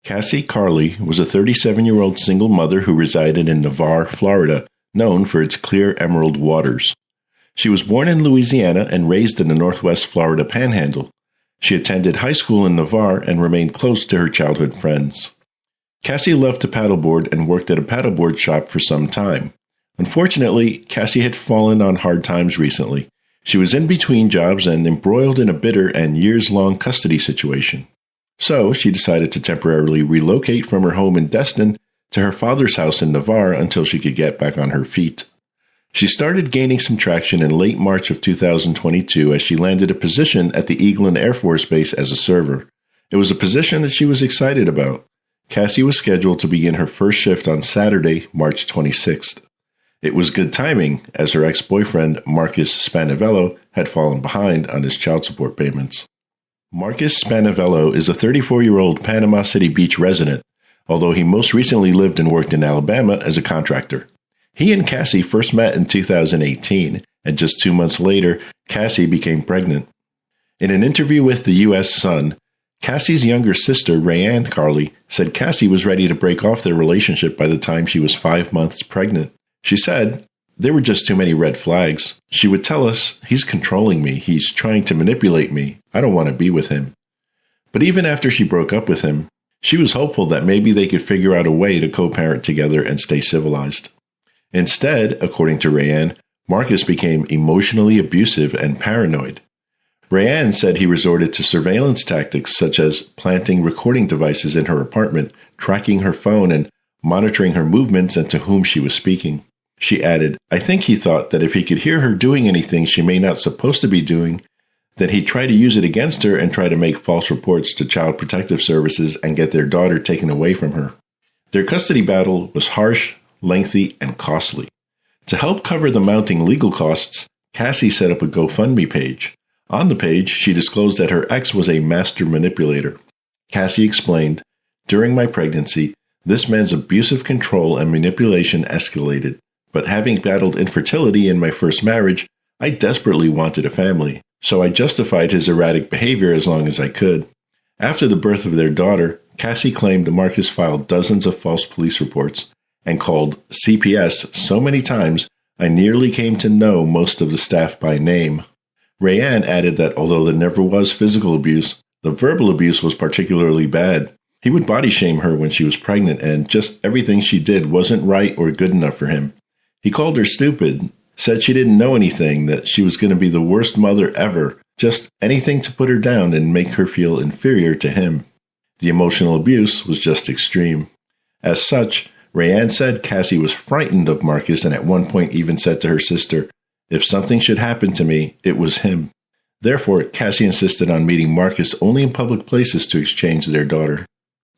Casse Colina was a 37-year-old single mother who resided in Navarre, Florida, known for its clear emerald waters. She was born in Louisiana and raised in the Northwest Florida Panhandle. She attended high school in Navarre and remained close to her childhood friends. Casse loved to paddleboard and worked at a paddleboard shop for some time. Unfortunately, Casse had fallen on hard times recently. She was in between jobs and embroiled in a bitter and years-long custody situation. So, she decided to temporarily relocate from her home in Destin to her father's house in Navarre until she could get back on her feet. She started gaining some traction in late March of 2022 as she landed a position at the Eglin Air Force Base as a server. It was a position that she was excited about. Casse was scheduled to begin her first shift on Saturday, March 26th. It was good timing, as her ex-boyfriend, Marcus Spanivello, had fallen behind on his child support payments. Marcus Spanivello is a 34-year-old Panama City Beach resident, although he most recently lived and worked in Alabama as a contractor. He and Casse first met in 2018, and just 2 months later, Casse became pregnant. In an interview with the U.S. Sun, Casse's younger sister, Rayanne Carly, said Casse was ready to break off their relationship by the time she was 5 months pregnant. She said, "There were just too many red flags. She would tell us, he's controlling me, he's trying to manipulate me, I don't want to be with him." But even after she broke up with him, she was hopeful that maybe they could figure out a way to co-parent together and stay civilized. Instead, according to Rayanne, Marcus became emotionally abusive and paranoid. Rayanne said he resorted to surveillance tactics such as planting recording devices in her apartment, tracking her phone, and monitoring her movements and to whom she was speaking. She added, "I think he thought that if he could hear her doing anything she may not supposed to be doing, then he'd try to use it against her and try to make false reports to Child Protective Services and get their daughter taken away from her." Their custody battle was harsh, lengthy, and costly. To help cover the mounting legal costs, Casse set up a GoFundMe page. On the page, she disclosed that her ex was a master manipulator. Casse explained, "During my pregnancy, this man's abusive control and manipulation escalated. But having battled infertility in my first marriage, I desperately wanted a family, so I justified his erratic behavior as long as I could." After the birth of their daughter, Casse claimed Marcus filed dozens of false police reports and called CPS so many times I nearly came to know most of the staff by name. Rayanne added that although there never was physical abuse, the verbal abuse was particularly bad. He would body shame her when she was pregnant, and just everything she did wasn't right or good enough for him. He called her stupid, said she didn't know anything, that she was going to be the worst mother ever, just anything to put her down and make her feel inferior to him. The emotional abuse was just extreme. As such, Rayanne said Casse was frightened of Marcus and at one point even said to her sister, "If something should happen to me, it was him." Therefore, Casse insisted on meeting Marcus only in public places to exchange their daughter.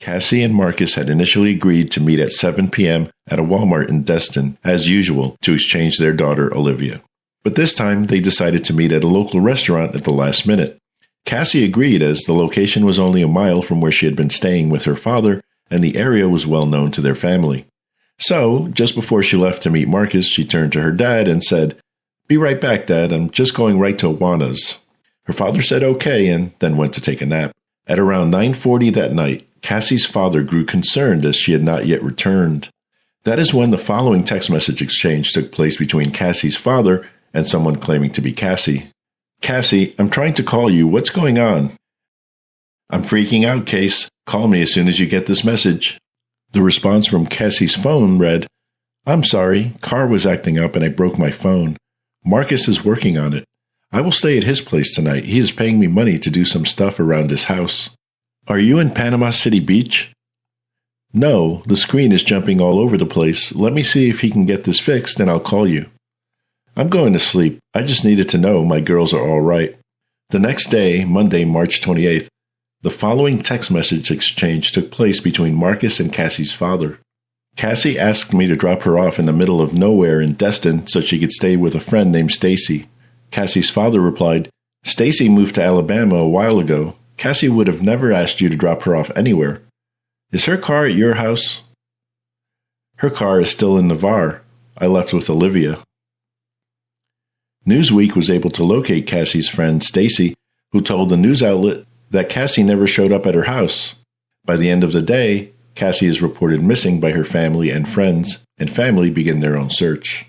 Casse and Marcus had initially agreed to meet at 7 p.m. at a Walmart in Destin, as usual, to exchange their daughter, Olivia. But this time, they decided to meet at a local restaurant at the last minute. Casse agreed as the location was only a mile from where she had been staying with her father, and the area was well known to their family. So, just before she left to meet Marcus, she turned to her dad and said, "Be right back, Dad, I'm just going right to Juana's." Her father said okay and then went to take a nap. At around 9:40 that night, Casse's father grew concerned as she had not yet returned. That is when the following text message exchange took place between Casse's father and someone claiming to be Casse. "Casse, I'm trying to call you. What's going on?" "I'm freaking out, Case. Call me as soon as you get this message." The response from Casse's phone read, "I'm sorry. Car was acting up and I broke my phone. Marcus is working on it. I will stay at his place tonight. He is paying me money to do some stuff around his house." "Are you in Panama City Beach?" "No, the screen is jumping all over the place. Let me see if he can get this fixed and I'll call you." "I'm going to sleep. I just needed to know my girls are all right." The next day, Monday, March 28th, the following text message exchange took place between Marcus and Casse's father. "Casse asked me to drop her off in the middle of nowhere in Destin so she could stay with a friend named Stacy." Casse's father replied, "Stacy moved to Alabama a while ago. Casse would have never asked you to drop her off anywhere. Is her car at your house?" "Her car is still in Navarre. I left with Olivia." Newsweek was able to locate Casse's friend Stacy, who told the news outlet that Casse never showed up at her house. By the end of the day, Cassie is reported missing by her family and friends, and family begin their own search.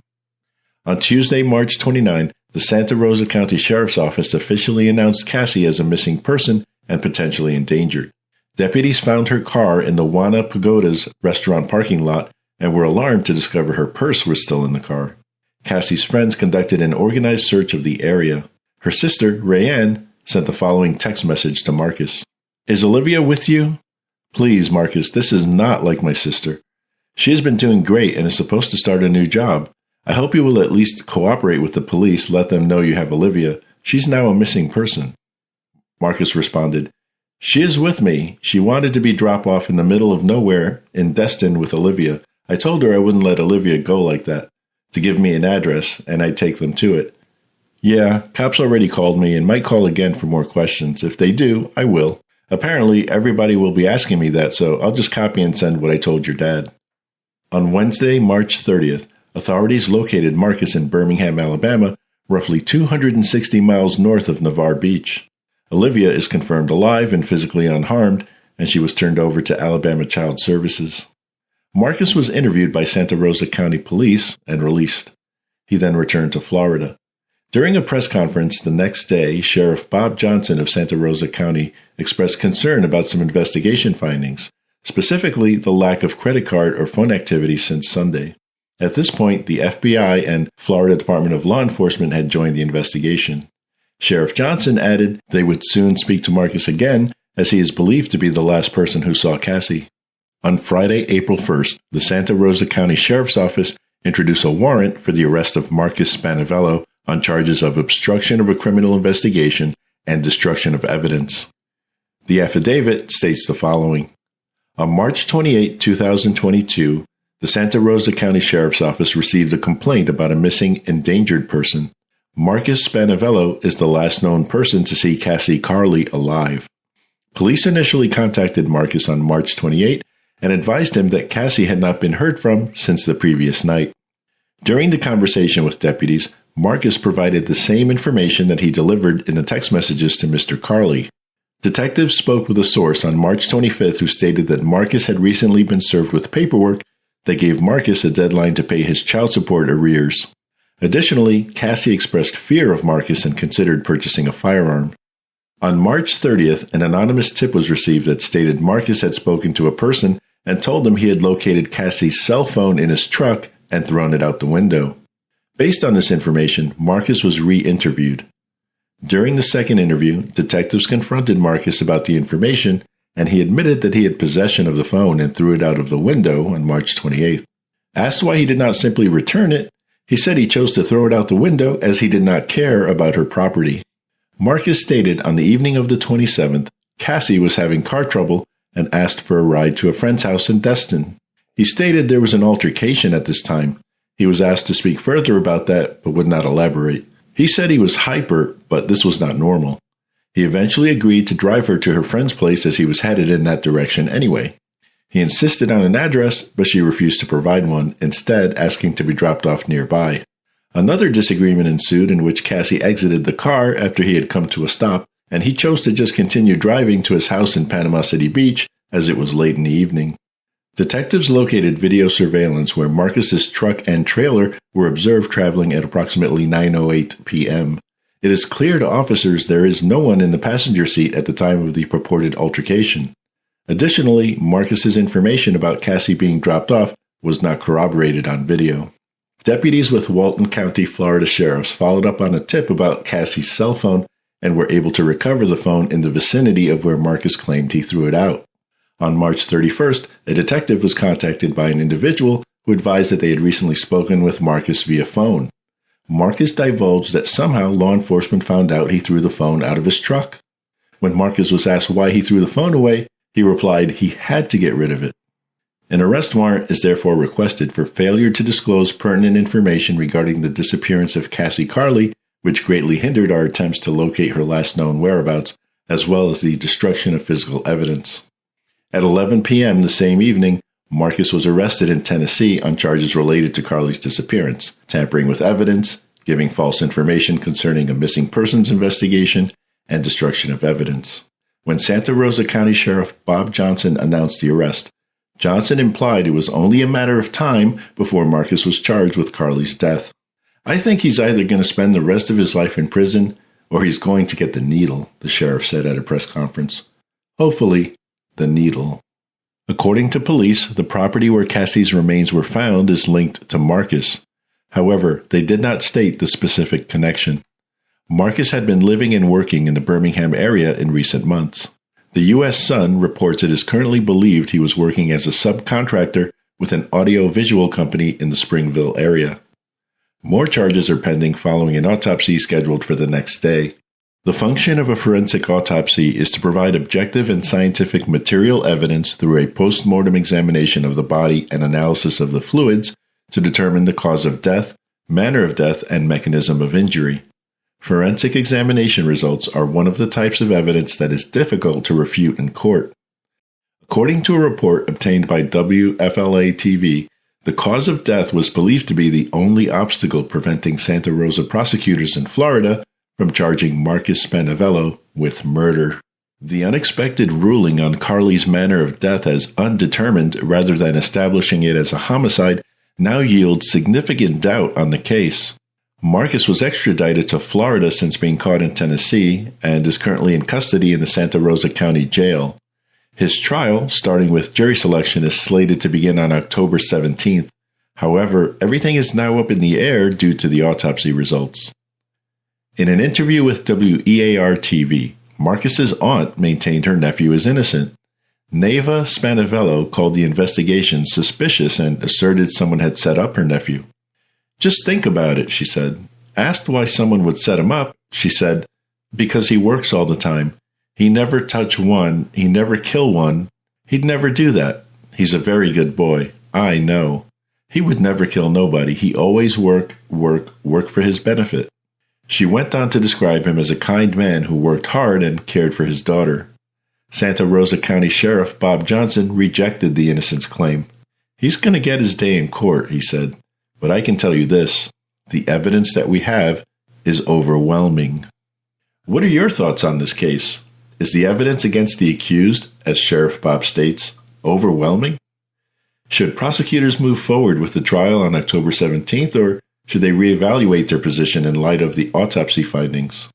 On Tuesday, March 29, the Santa Rosa County Sheriff's Office officially announced Cassie as a missing person and potentially endangered. Deputies found her car in the Wana Pagoda's restaurant parking lot and were alarmed to discover her purse was still in the car. Cassie's friends conducted an organized search of the area. Her sister, Rayanne, sent the following text message to Marcus. "Is Olivia with you? Please, Marcus, this is not like my sister. She has been doing great and is supposed to start a new job. I hope you will at least cooperate with the police, let them know you have Olivia. She's now a missing person." Marcus responded, "She is with me. She wanted to be dropped off in the middle of nowhere in Destin with Olivia. I told her I wouldn't let Olivia go like that, to give me an address, and I'd take them to it. Yeah, cops already called me and might call again for more questions. If they do, I will. Apparently, everybody will be asking me that, so I'll just copy and send what I told your dad." On Wednesday, March 30th, authorities located Marcus in Birmingham, Alabama, roughly 260 miles north of Navarre Beach. Olivia is confirmed alive and physically unharmed, and she was turned over to Alabama Child Services. Marcus was interviewed by Santa Rosa County Police and released. He then returned to Florida. During a press conference the next day, Sheriff Bob Johnson of Santa Rosa County expressed concern about some investigation findings, specifically the lack of credit card or phone activity since Sunday. At this point, the FBI and Florida Department of Law Enforcement had joined the investigation. Sheriff Johnson added they would soon speak to Marcus again, as he is believed to be the last person who saw Cassie. On Friday, April 1st, the Santa Rosa County Sheriff's Office introduced a warrant for the arrest of Marcus Spanavello on charges of obstruction of a criminal investigation and destruction of evidence. The affidavit states the following. On March 28, 2022, the Santa Rosa County Sheriff's Office received a complaint about a missing endangered person. Marcus Spanavello is the last known person to see Casse Colina alive. Police initially contacted Marcus on March 28 and advised him that Cassie had not been heard from since the previous night. During the conversation with deputies, Marcus provided the same information that he delivered in the text messages to Mr. Carley. Detectives spoke with a source on March 25th who stated that Marcus had recently been served with paperwork that gave Marcus a deadline to pay his child support arrears. Additionally, Cassie expressed fear of Marcus and considered purchasing a firearm. On March 30th, an anonymous tip was received that stated Marcus had spoken to a person and told him he had located Cassie's cell phone in his truck and thrown it out the window. Based on this information, Marcus was re-interviewed. During the second interview, detectives confronted Marcus about the information, and he admitted that he had possession of the phone and threw it out of the window on March 28th. Asked why he did not simply return it, he said he chose to throw it out the window as he did not care about her property. Marcus stated on the evening of the 27th, Cassie was having car trouble and asked for a ride to a friend's house in Destin. He stated there was an altercation at this time. He was asked to speak further about that, but would not elaborate. He said he was hyper, but this was not normal. He eventually agreed to drive her to her friend's place as he was headed in that direction anyway. He insisted on an address, but she refused to provide one, instead asking to be dropped off nearby. Another disagreement ensued in which Cassie exited the car after he had come to a stop, and he chose to just continue driving to his house in Panama City Beach as it was late in the evening. Detectives located video surveillance where Marcus's truck and trailer were observed traveling at approximately 9:08 p.m. It is clear to officers there is no one in the passenger seat at the time of the purported altercation. Additionally, Marcus's information about Cassie being dropped off was not corroborated on video. Deputies with Walton County, Florida sheriffs followed up on a tip about Cassie's cell phone and were able to recover the phone in the vicinity of where Marcus claimed he threw it out. On March 31st, a detective was contacted by an individual who advised that they had recently spoken with Marcus via phone. Marcus divulged that somehow law enforcement found out he threw the phone out of his truck. When Marcus was asked why he threw the phone away, he replied he had to get rid of it. An arrest warrant is therefore requested for failure to disclose pertinent information regarding the disappearance of Casse Colina, which greatly hindered our attempts to locate her last known whereabouts, as well as the destruction of physical evidence. At 11 p.m. the same evening, Marcus was arrested in Tennessee on charges related to Carly's disappearance, tampering with evidence, giving false information concerning a missing persons investigation, and destruction of evidence. When Santa Rosa County Sheriff Bob Johnson announced the arrest, Johnson implied it was only a matter of time before Marcus was charged with Carly's death. "I think he's either going to spend the rest of his life in prison or he's going to get the needle," the sheriff said at a press conference. "Hopefully, the needle." According to police, the property where Cassie's remains were found is linked to Marcus. However, they did not state the specific connection. Marcus had been living and working in the Birmingham area in recent months. The U.S. Sun reports it is currently believed he was working as a subcontractor with an audio-visual company in the Springville area. More charges are pending following an autopsy scheduled for the next day. The function of a forensic autopsy is to provide objective and scientific material evidence through a post-mortem examination of the body and analysis of the fluids to determine the cause of death, manner of death, and mechanism of injury. Forensic examination results are one of the types of evidence that is difficult to refute in court. According to a report obtained by WFLA-TV, the cause of death was believed to be the only obstacle preventing Santa Rosa prosecutors in Florida from charging Marcus Spanavello with murder. The unexpected ruling on Carly's manner of death as undetermined rather than establishing it as a homicide now yields significant doubt on the case. Marcus was extradited to Florida since being caught in Tennessee and is currently in custody in the Santa Rosa County Jail. His trial, starting with jury selection, is slated to begin on October 17th. However, everything is now up in the air due to the autopsy results. In an interview with WEAR-TV, Marcus's aunt maintained her nephew is innocent. Neva Spanavello called the investigation suspicious and asserted someone had set up her nephew. "Just think about it," she said. Asked why someone would set him up, she said, "Because he works all the time. He never touch one, he never kill one. He'd never do that. He's a very good boy. I know. He would never kill nobody. He always work for his benefit." She went on to describe him as a kind man who worked hard and cared for his daughter. Santa Rosa County Sheriff Bob Johnson rejected the innocence claim. "He's going to get his day in court," he said. "But I can tell you this, the evidence that we have is overwhelming." What are your thoughts on this case? Is the evidence against the accused, as Sheriff Bob states, overwhelming? Should prosecutors move forward with the trial on October 17th, or should they reevaluate their position in light of the autopsy findings?